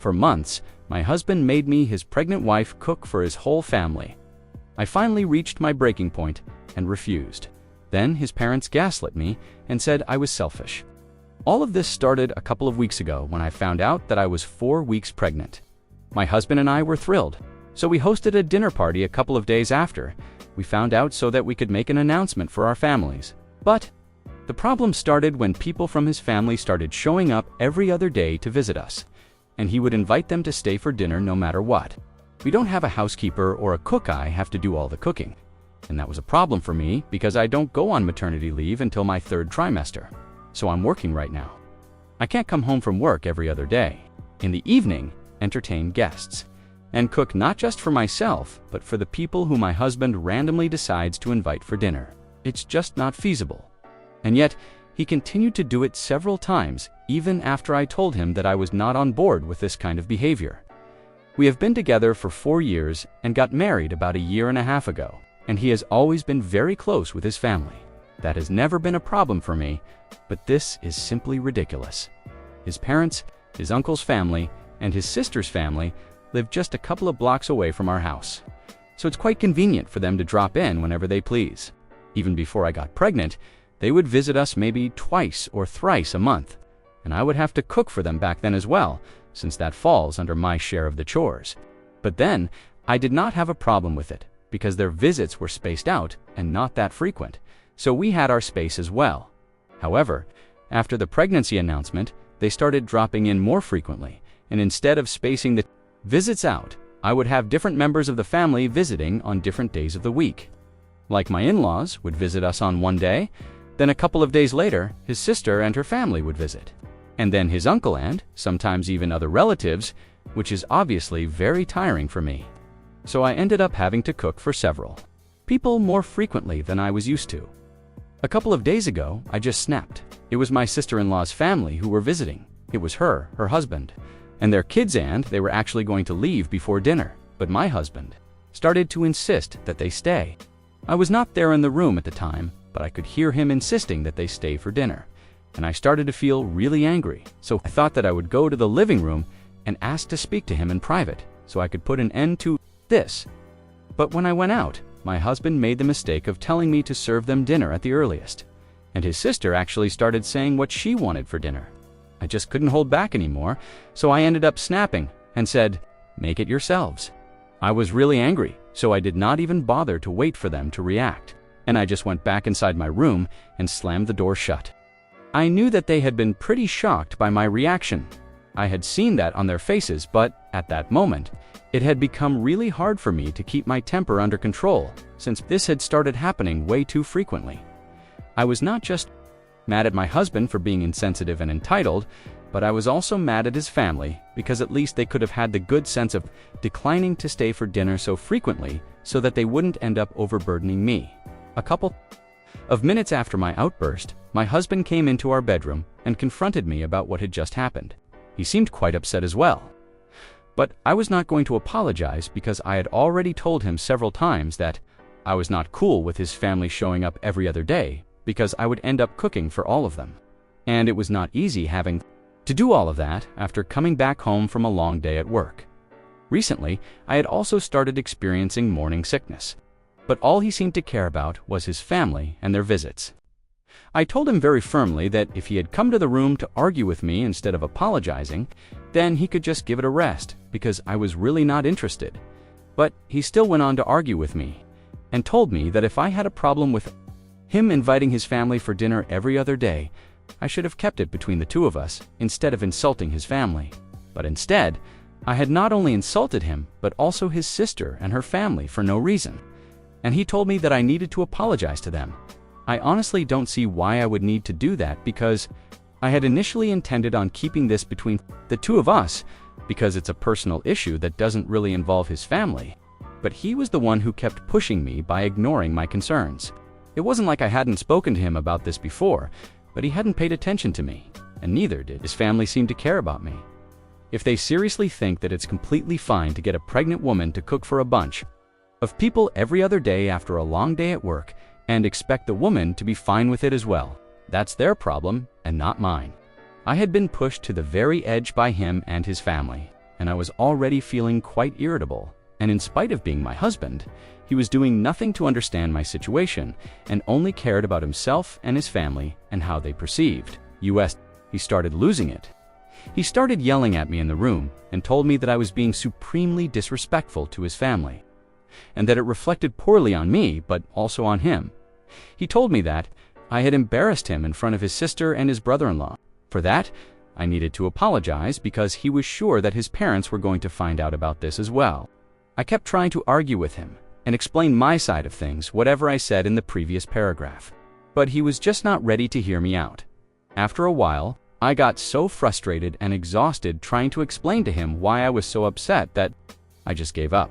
For months, my husband made me, his pregnant wife, cook for his whole family. I finally reached my breaking point and refused. Then his parents gaslit me and said I was selfish. All of this started a couple of weeks ago when I found out that I was 4 weeks pregnant. My husband and I were thrilled, so we hosted a dinner party a couple of days after we found out so that we could make an announcement for our families. But the problem started when people from his family started showing up every other day to visit us, and he would invite them to stay for dinner no matter what. We don't have a housekeeper or a cook. I have to do all the cooking. And that was a problem for me because I don't go on maternity leave until my 3rd trimester. So I'm working right now. I can't come home from work every other day. In the evening, entertain guests, and cook not just for myself, but for the people who my husband randomly decides to invite for dinner. It's just not feasible. And yet, he continued to do it several times, even after I told him that I was not on board with this kind of behavior. We have been together for 4 years and got married about a year and a half ago, and he has always been very close with his family. That has never been a problem for me, but this is simply ridiculous. His parents, his uncle's family, and his sister's family live just a couple of blocks away from our house, so it's quite convenient for them to drop in whenever they please. Even before I got pregnant, they would visit us maybe twice or thrice a month, and I would have to cook for them back then as well, since that falls under my share of the chores. But then, I did not have a problem with it, because their visits were spaced out and not that frequent, so we had our space as well. However, after the pregnancy announcement, they started dropping in more frequently, and instead of spacing the visits out, I would have different members of the family visiting on different days of the week. Like my in-laws would visit us on one day, then a couple of days later, his sister and her family would visit. And then his uncle and, sometimes even other relatives, which is obviously very tiring for me. So I ended up having to cook for several people more frequently than I was used to. A couple of days ago, I just snapped. It was my sister-in-law's family who were visiting. It was her husband, and their kids, and they were actually going to leave before dinner. But my husband started to insist that they stay. I was not there in the room at the time, but I could hear him insisting that they stay for dinner. And I started to feel really angry, so I thought that I would go to the living room and ask to speak to him in private so I could put an end to this. But when I went out, my husband made the mistake of telling me to serve them dinner at the earliest, and his sister actually started saying what she wanted for dinner. I just couldn't hold back anymore, so I ended up snapping and said, "Make it yourselves." I was really angry, so I did not even bother to wait for them to react, and I just went back inside my room and slammed the door shut. I knew that they had been pretty shocked by my reaction. I had seen that on their faces, but at that moment, it had become really hard for me to keep my temper under control, since this had started happening way too frequently. I was not just mad at my husband for being insensitive and entitled, but I was also mad at his family because at least they could have had the good sense of declining to stay for dinner so frequently so that they wouldn't end up overburdening me. A couple of minutes after my outburst, my husband came into our bedroom and confronted me about what had just happened. He seemed quite upset as well. But I was not going to apologize because I had already told him several times that I was not cool with his family showing up every other day because I would end up cooking for all of them. And it was not easy having to do all of that after coming back home from a long day at work. Recently, I had also started experiencing morning sickness, but all he seemed to care about was his family and their visits. I told him very firmly that if he had come to the room to argue with me instead of apologizing, then he could just give it a rest because I was really not interested. But he still went on to argue with me and told me that if I had a problem with him inviting his family for dinner every other day, I should have kept it between the two of us instead of insulting his family. But instead, I had not only insulted him, but also his sister and her family for no reason. And he told me that I needed to apologize to them. I honestly don't see why I would need to do that because I had initially intended on keeping this between the two of us because it's a personal issue that doesn't really involve his family. But he was the one who kept pushing me by ignoring my concerns. It wasn't like I hadn't spoken to him about this before, but he hadn't paid attention to me, and neither did his family seem to care about me. If they seriously think that it's completely fine to get a pregnant woman to cook for a bunch of people every other day after a long day at work and expect the woman to be fine with it as well, that's their problem and not mine. I had been pushed to the very edge by him and his family, and I was already feeling quite irritable. And in spite of being my husband, he was doing nothing to understand my situation and only cared about himself and his family and how they perceived us. He started losing it. He started yelling at me in the room and told me that I was being supremely disrespectful to his family, and that it reflected poorly on me, but also on him. He told me that I had embarrassed him in front of his sister and his brother-in-law. For that, I needed to apologize because he was sure that his parents were going to find out about this as well. I kept trying to argue with him and explain my side of things, whatever I said in the previous paragraph. But he was just not ready to hear me out. After a while, I got so frustrated and exhausted trying to explain to him why I was so upset that I just gave up.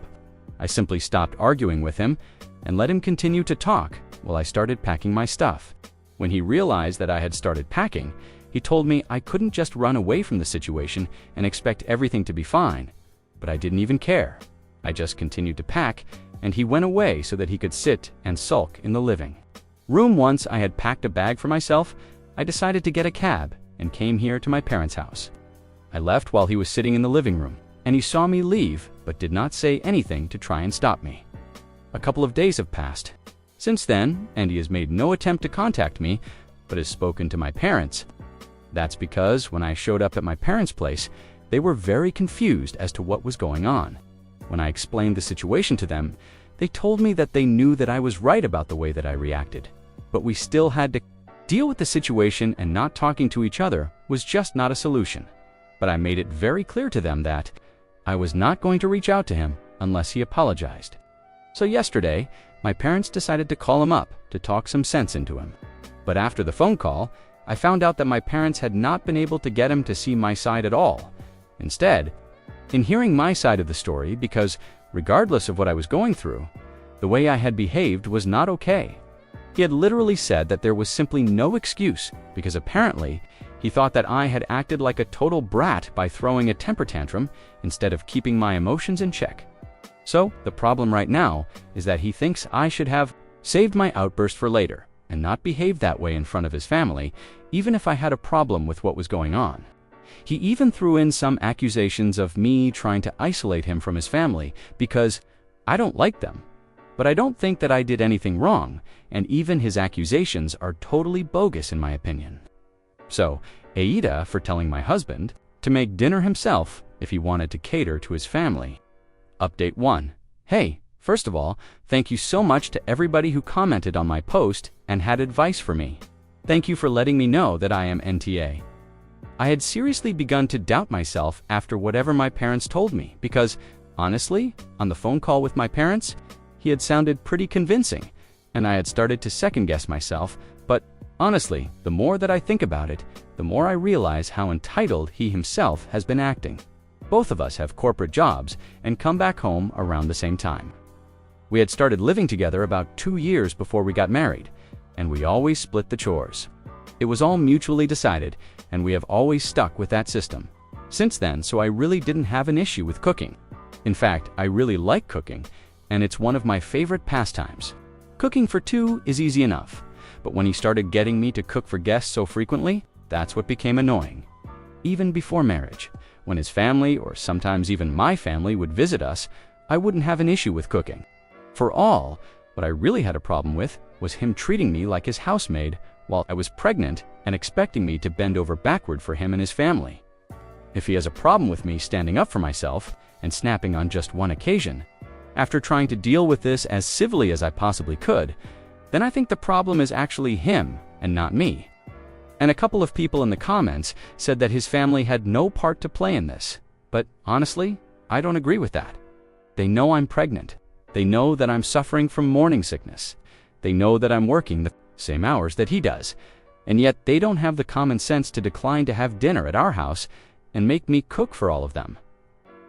I simply stopped arguing with him and let him continue to talk while I started packing my stuff. When he realized that I had started packing, he told me I couldn't just run away from the situation and expect everything to be fine. But I didn't even care. I just continued to pack, and he went away so that he could sit and sulk in the living room. Once I had packed a bag for myself, I decided to get a cab and came here to my parents' house. I left while he was sitting in the living room, and he saw me leave but did not say anything to try and stop me. A couple of days have passed since then, and he has made no attempt to contact me, but has spoken to my parents. That's because when I showed up at my parents' place, they were very confused as to what was going on. When I explained the situation to them, they told me that they knew that I was right about the way that I reacted, but we still had to deal with the situation, and not talking to each other was just not a solution. But I made it very clear to them that I was not going to reach out to him unless he apologized. So yesterday, my parents decided to call him up to talk some sense into him. But after the phone call, I found out that my parents had not been able to get him to see my side at all. Instead, in hearing my side of the story, because regardless of what I was going through, the way I had behaved was not okay. He had literally said that there was simply no excuse because apparently he thought that I had acted like a total brat by throwing a temper tantrum instead of keeping my emotions in check. So the problem right now is that he thinks I should have saved my outburst for later and not behaved that way in front of his family, even if I had a problem with what was going on. He even threw in some accusations of me trying to isolate him from his family because I don't like them. But I don't think that I did anything wrong, and even his accusations are totally bogus in my opinion. So, aita for telling my husband to make dinner himself if he wanted to cater to his family. Update 1. Hey, first of all, thank you so much to everybody who commented on my post and had advice for me. Thank you for letting me know that I am NTA. I had seriously begun to doubt myself after whatever my parents told me because, honestly, on the phone call with my parents, he had sounded pretty convincing, and I had started to second-guess myself, but honestly, the more that I think about it, the more I realize how entitled he himself has been acting. Both of us have corporate jobs and come back home around the same time. We had started living together about 2 years before we got married, and we always split the chores. It was all mutually decided, and we have always stuck with that system since then, so I really didn't have an issue with cooking. In fact, I really like cooking, and it's one of my favorite pastimes. Cooking for two is easy enough, but when he started getting me to cook for guests so frequently, that's what became annoying. Even before marriage, when his family, or sometimes even my family, would visit us, I wouldn't have an issue with cooking. For all, what I really had a problem with was him treating me like his housemaid while I was pregnant and expecting me to bend over backward for him and his family. If he has a problem with me standing up for myself and snapping on just one occasion, after trying to deal with this as civilly as I possibly could, then I think the problem is actually him and not me. And a couple of people in the comments said that his family had no part to play in this. But honestly, I don't agree with that. They know I'm pregnant. They know that I'm suffering from morning sickness. They know that I'm working the same hours that he does. And yet they don't have the common sense to decline to have dinner at our house and make me cook for all of them.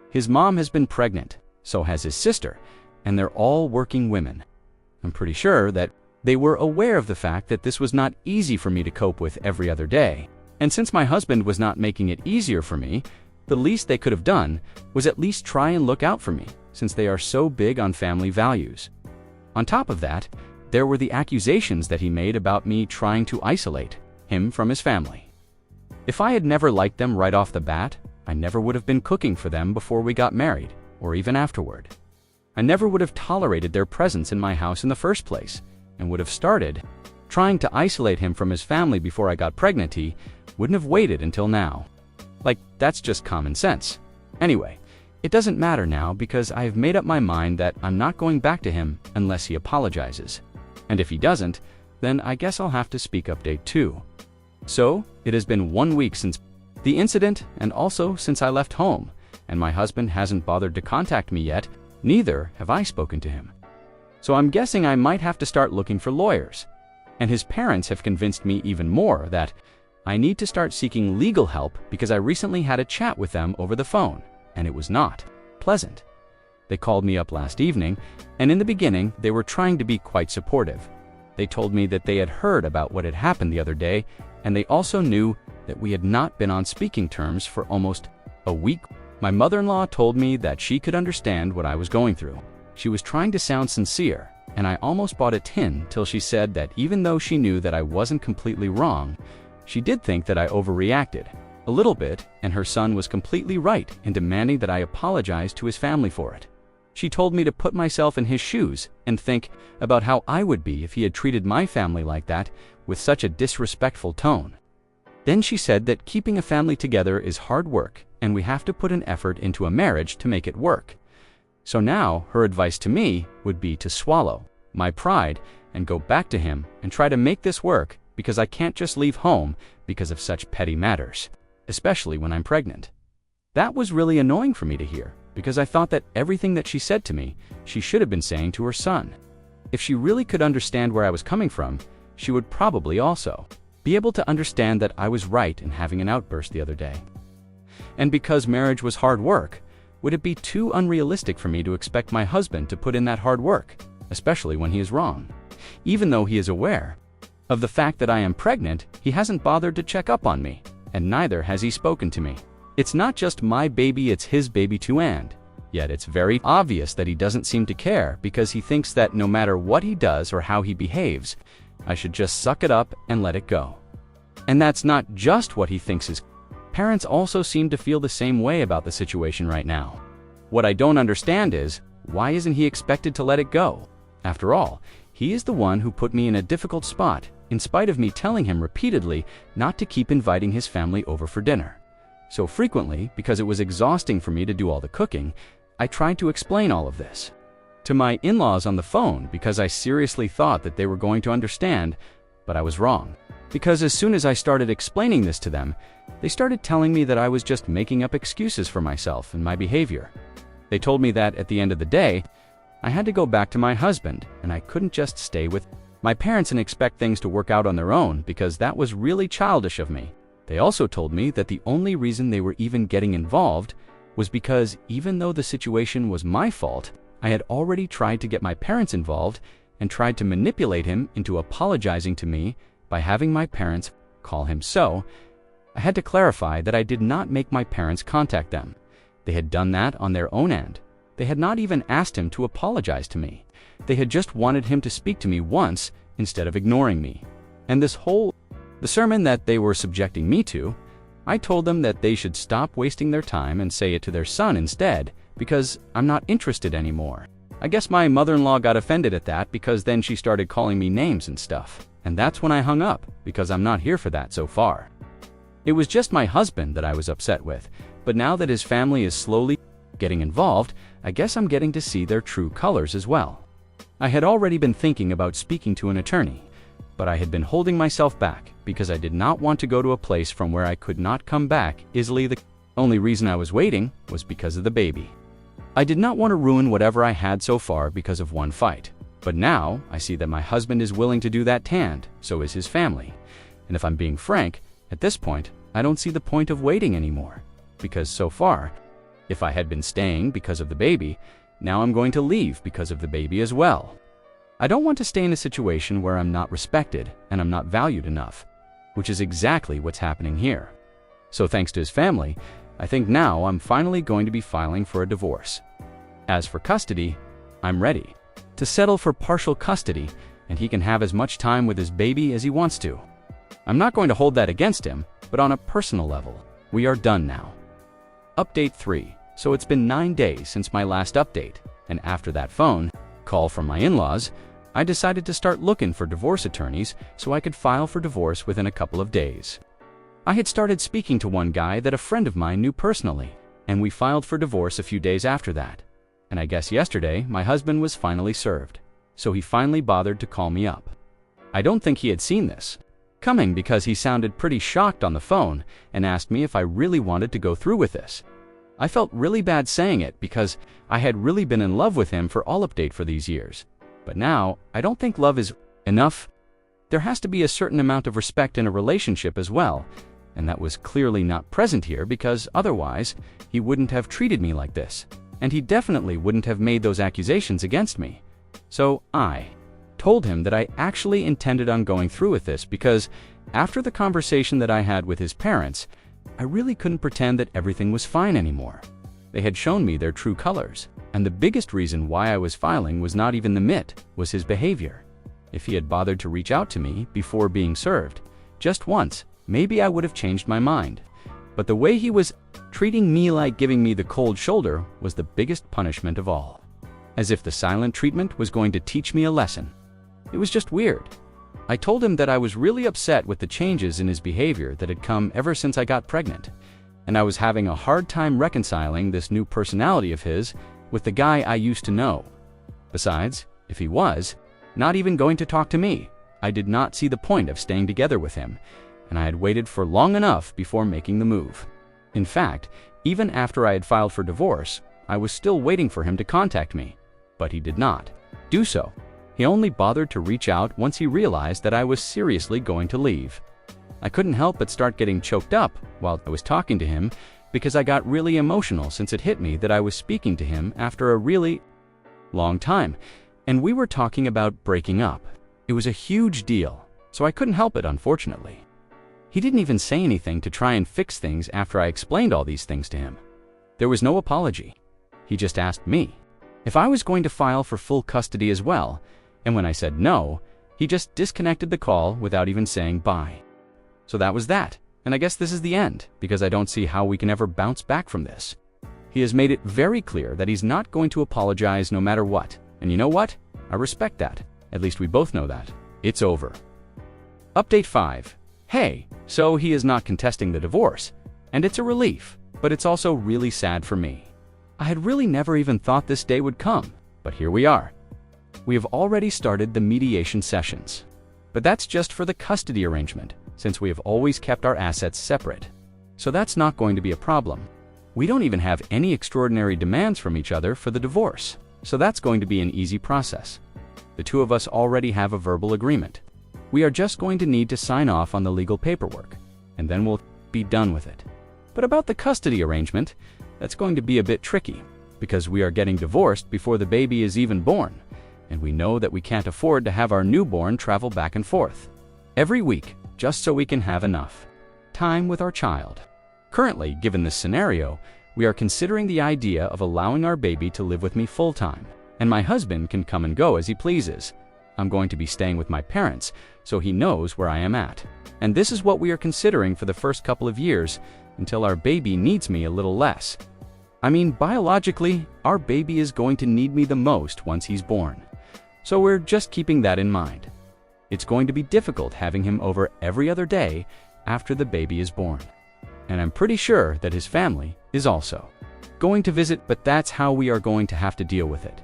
His mom has been pregnant, so has his sister, and they're all working women. I'm pretty sure that they were aware of the fact that this was not easy for me to cope with every other day. And since my husband was not making it easier for me, the least they could have done was at least try and look out for me, since they are so big on family values. On top of that, there were the accusations that he made about me trying to isolate him from his family. If I had never liked them right off the bat, I never would have been cooking for them before we got married, or even afterward. I never would have tolerated their presence in my house in the first place, and would have started trying to isolate him from his family before I got pregnant. He wouldn't have waited until now. Like, that's just common sense. Anyway, it doesn't matter now because I have made up my mind that I'm not going back to him unless he apologizes. And if he doesn't, then I guess I'll have to speak up day 2. So, it has been 1 week since the incident and also since I left home, and my husband hasn't bothered to contact me yet, neither have I spoken to him. So I'm guessing I might have to start looking for lawyers. And his parents have convinced me even more that I need to start seeking legal help because I recently had a chat with them over the phone, and it was not pleasant. They called me up last evening, and in the beginning, they were trying to be quite supportive. They told me that they had heard about what had happened the other day, and they also knew that we had not been on speaking terms for almost a week. My mother-in-law told me that she could understand what I was going through. She was trying to sound sincere, and I almost bought a tin till she said that even though she knew that I wasn't completely wrong, she did think that I overreacted a little bit, and her son was completely right in demanding that I apologize to his family for it. She told me to put myself in his shoes and think about how I would be if he had treated my family like that with such a disrespectful tone. Then she said that keeping a family together is hard work and we have to put an effort into a marriage to make it work. So now her advice to me would be to swallow my pride and go back to him and try to make this work because I can't just leave home because of such petty matters, especially when I'm pregnant. That was really annoying for me to hear because I thought that everything that she said to me, she should have been saying to her son. If she really could understand where I was coming from, she would probably also be able to understand that I was right in having an outburst the other day. And because marriage was hard work, would it be too unrealistic for me to expect my husband to put in that hard work, especially when he is wrong? Even though he is aware of the fact that I am pregnant, he hasn't bothered to check up on me, and neither has he spoken to me. It's not just my baby, it's his baby too, and yet it's very obvious that he doesn't seem to care because he thinks that no matter what he does or how he behaves, I should just suck it up and let it go. And that's not just what he thinks. His parents also seem to feel the same way about the situation right now. What I don't understand is, why isn't he expected to let it go? After all, he is the one who put me in a difficult spot, in spite of me telling him repeatedly not to keep inviting his family over for dinner. So frequently, because it was exhausting for me to do all the cooking, I tried to explain all of this to my in-laws on the phone because I seriously thought that they were going to understand, but I was wrong. Because as soon as I started explaining this to them, they started telling me that I was just making up excuses for myself and my behavior. They told me that at the end of the day, I had to go back to my husband and I couldn't just stay with my parents and expect things to work out on their own because that was really childish of me. They also told me that the only reason they were even getting involved was because even though the situation was my fault, I had already tried to get my parents involved and tried to manipulate him into apologizing to me by having my parents call him. So, I had to clarify that I did not make my parents contact them. They had done that on their own end. They had not even asked him to apologize to me. They had just wanted him to speak to me once instead of ignoring me. And the sermon that they were subjecting me to, I told them that they should stop wasting their time and say it to their son instead, because I'm not interested anymore. I guess my mother-in-law got offended at that because then she started calling me names and stuff. And that's when I hung up, because I'm not here for that so far. It was just my husband that I was upset with, but now that his family is slowly getting involved, I guess I'm getting to see their true colors as well. I had already been thinking about speaking to an attorney, but I had been holding myself back because I did not want to go to a place from where I could not come back easily. The only reason I was waiting was because of the baby. I did not want to ruin whatever I had so far because of one fight. But now I see that my husband is willing to do that, and so is his family. And if I'm being frank, at this point, I don't see the point of waiting anymore. Because so far, if I had been staying because of the baby, now I'm going to leave because of the baby as well. I don't want to stay in a situation where I'm not respected and I'm not valued enough, which is exactly what's happening here. So thanks to his family, I think now I'm finally going to be filing for a divorce. As for custody, I'm ready to settle for partial custody, and he can have as much time with his baby as he wants to. I'm not going to hold that against him, but on a personal level, we are done now. Update 3. So it's been 9 days since my last update, and after that phone call from my in-laws, I decided to start looking for divorce attorneys so I could file for divorce within a couple of days. I had started speaking to one guy that a friend of mine knew personally, and we filed for divorce a few days after that. And I guess yesterday, my husband was finally served, so he finally bothered to call me up. I don't think he had seen this coming because he sounded pretty shocked on the phone and asked me if I really wanted to go through with this. I felt really bad saying it because I had really been in love with him for all update for these years. But now, I don't think love is enough. There has to be a certain amount of respect in a relationship as well, and that was clearly not present here because otherwise, he wouldn't have treated me like this, and he definitely wouldn't have made those accusations against me. So I told him that I actually intended on going through with this because after the conversation that I had with his parents, I really couldn't pretend that everything was fine anymore. They had shown me their true colors, and the biggest reason why I was filing was not even the mitt, was his behavior. If he had bothered to reach out to me before being served, just once, maybe I would have changed my mind. But the way he was treating me like giving me the cold shoulder was the biggest punishment of all. As if the silent treatment was going to teach me a lesson. It was just weird. I told him that I was really upset with the changes in his behavior that had come ever since I got pregnant, and I was having a hard time reconciling this new personality of his with the guy I used to know. Besides, if he was not even going to talk to me, I did not see the point of staying together with him, and I had waited for long enough before making the move. In fact, even after I had filed for divorce, I was still waiting for him to contact me, but he did not do so. He only bothered to reach out once he realized that I was seriously going to leave. I couldn't help but start getting choked up while I was talking to him because I got really emotional since it hit me that I was speaking to him after a really long time, and we were talking about breaking up. It was a huge deal, so I couldn't help it, unfortunately. He didn't even say anything to try and fix things after I explained all these things to him. There was no apology. He just asked me if I was going to file for full custody as well, and when I said no, he just disconnected the call without even saying bye. So that was that, and I guess this is the end, because I don't see how we can ever bounce back from this. He has made it very clear that he's not going to apologize no matter what, and you know what? I respect that. At least we both know that. It's over. Update 5. Hey, so he is not contesting the divorce, and it's a relief, but it's also really sad for me. I had really never even thought this day would come, but here we are. We have already started the mediation sessions. But that's just for the custody arrangement, since we have always kept our assets separate. So that's not going to be a problem. We don't even have any extraordinary demands from each other for the divorce, so that's going to be an easy process. The two of us already have a verbal agreement. We are just going to need to sign off on the legal paperwork, and then we'll be done with it. But about the custody arrangement, that's going to be a bit tricky, because we are getting divorced before the baby is even born, and we know that we can't afford to have our newborn travel back and forth every week just so we can have enough time with our child. Currently, given this scenario, we are considering the idea of allowing our baby to live with me full-time, and my husband can come and go as he pleases. I'm going to be staying with my parents, so he knows where I am at. And this is what we are considering for the first couple of years, until our baby needs me a little less. I mean, biologically, our baby is going to need me the most once he's born. So we're just keeping that in mind. It's going to be difficult having him over every other day after the baby is born. And I'm pretty sure that his family is also going to visit, but that's how we are going to have to deal with it.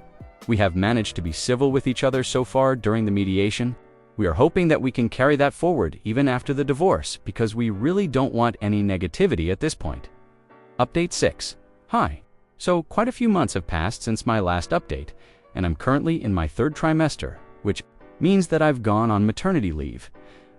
We have managed to be civil with each other so far during the mediation. We are hoping that we can carry that forward even after the divorce because we really don't want any negativity at this point. Update 6. Hi. So quite a few months have passed since my last update, and I'm currently in my 3rd trimester, which means that I've gone on maternity leave.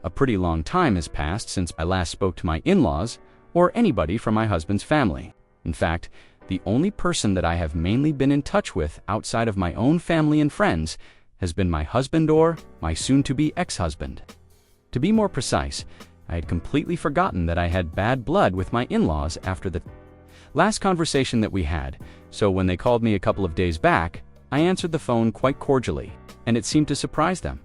A pretty long time has passed since I last spoke to my in-laws or anybody from my husband's family. In fact, the only person that I have mainly been in touch with outside of my own family and friends has been my husband or my soon-to-be ex-husband. To be more precise, I had completely forgotten that I had bad blood with my in-laws after the last conversation that we had, so when they called me a couple of days back, I answered the phone quite cordially, and it seemed to surprise them.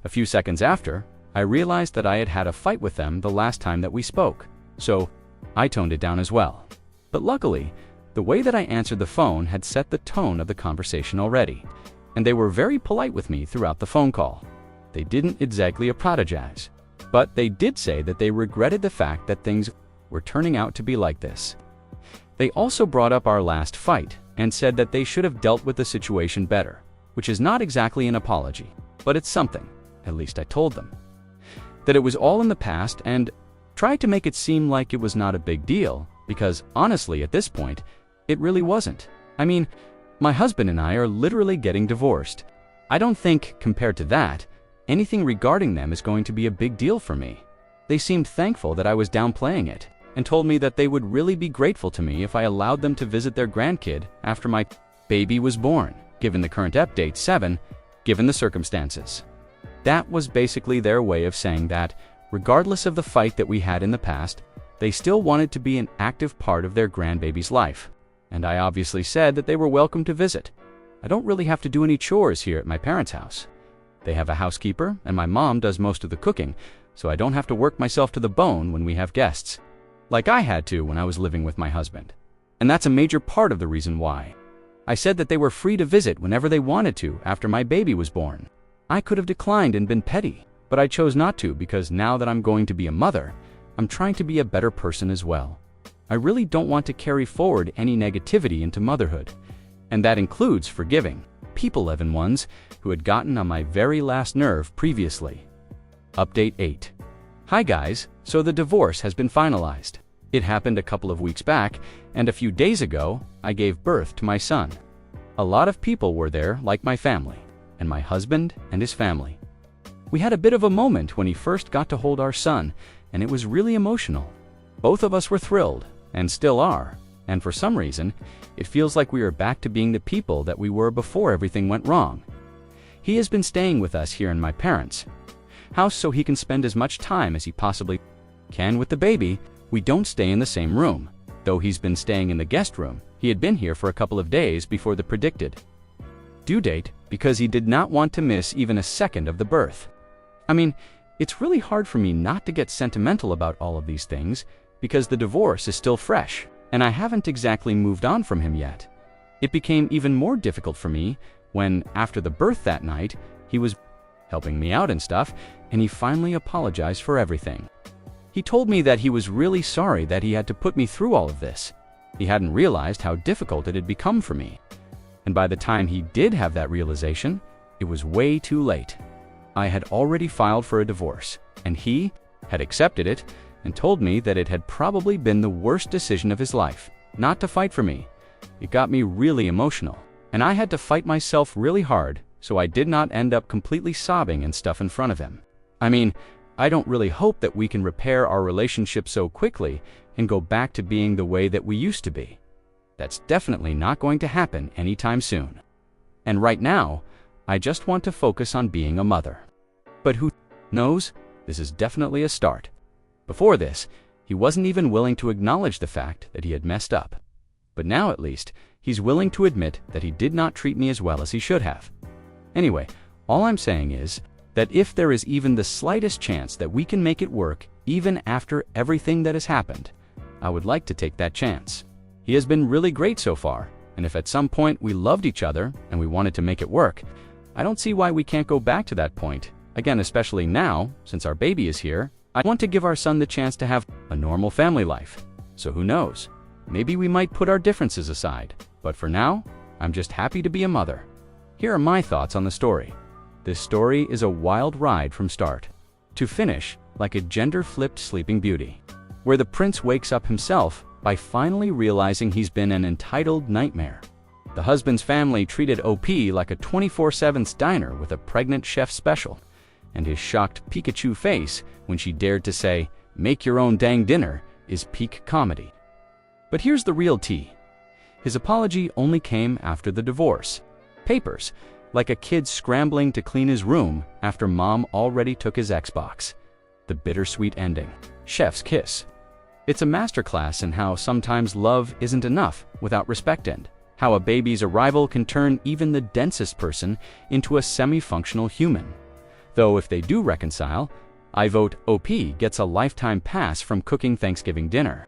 A few seconds after, I realized that I had had a fight with them the last time that we spoke, so I toned it down as well. But luckily, the way that I answered the phone had set the tone of the conversation already, and they were very polite with me throughout the phone call. They didn't exactly apologize, but they did say that they regretted the fact that things were turning out to be like this. They also brought up our last fight and said that they should have dealt with the situation better, which is not exactly an apology, but it's something, at least I told them. That it was all in the past and tried to make it seem like it was not a big deal, because honestly at this point, it really wasn't. I mean, my husband and I are literally getting divorced. I don't think, compared to that, anything regarding them is going to be a big deal for me. They seemed thankful that I was downplaying it, and told me that they would really be grateful to me if I allowed them to visit their grandkid after my baby was born, given the current update 7, given the circumstances. That was basically their way of saying that, regardless of the fight that we had in the past, they still wanted to be an active part of their grandbaby's life. And I obviously said that they were welcome to visit. I don't really have to do any chores here at my parents' house. They have a housekeeper, and my mom does most of the cooking, so I don't have to work myself to the bone when we have guests, like I had to when I was living with my husband. And that's a major part of the reason why. I said that they were free to visit whenever they wanted to after my baby was born. I could have declined and been petty, but I chose not to because now that I'm going to be a mother, I'm trying to be a better person as well. I really don't want to carry forward any negativity into motherhood, and that includes forgiving people-loving ones who had gotten on my very last nerve previously. Update 8. Hi guys, so the divorce has been finalized. It happened a couple of weeks back, and a few days ago, I gave birth to my son. A lot of people were there, like my family, and my husband and his family. We had a bit of a moment when he first got to hold our son, and it was really emotional. Both of us were thrilled, and still are, and for some reason, it feels like we are back to being the people that we were before everything went wrong. He has been staying with us here in my parents' house so he can spend as much time as he possibly can with the baby. We don't stay in the same room, though he's been staying in the guest room. He had been here for a couple of days before the predicted due date because he did not want to miss even a second of the birth. I mean, it's really hard for me not to get sentimental about all of these things because the divorce is still fresh, and I haven't exactly moved on from him yet. It became even more difficult for me when, after the birth that night, he was helping me out and stuff, and he finally apologized for everything. He told me that he was really sorry that he had to put me through all of this. He hadn't realized how difficult it had become for me. And by the time he did have that realization, it was way too late. I had already filed for a divorce, and he had accepted it and told me that it had probably been the worst decision of his life, not to fight for me. It got me really emotional, and I had to fight myself really hard so I did not end up completely sobbing and stuff in front of him. I mean, I don't really hope that we can repair our relationship so quickly and go back to being the way that we used to be. That's definitely not going to happen anytime soon. And right now, I just want to focus on being a mother. But who knows? This is definitely a start. Before this, he wasn't even willing to acknowledge the fact that he had messed up. But now at least, he's willing to admit that he did not treat me as well as he should have. Anyway, all I'm saying is that if there is even the slightest chance that we can make it work, even after everything that has happened, I would like to take that chance. He has been really great so far, and if at some point we loved each other and we wanted to make it work, I don't see why we can't go back to that point. Again, especially now, since our baby is here, I want to give our son the chance to have a normal family life. So who knows? Maybe we might put our differences aside. But for now, I'm just happy to be a mother. Here are my thoughts on the story. This story is a wild ride from start to finish, like a gender-flipped Sleeping Beauty, where the prince wakes up himself by finally realizing he's been an entitled nightmare. The husband's family treated OP like a 24/7 diner with a pregnant chef special, and his shocked Pikachu face when she dared to say, "Make your own dang dinner," is peak comedy. But here's the real tea. His apology only came after the divorce papers, like a kid scrambling to clean his room after mom already took his Xbox. The bittersweet ending. Chef's kiss. It's a masterclass in how sometimes love isn't enough without respect, and how a baby's arrival can turn even the densest person into a semi-functional human. Though if they do reconcile, I vote OP gets a lifetime pass from cooking Thanksgiving dinner.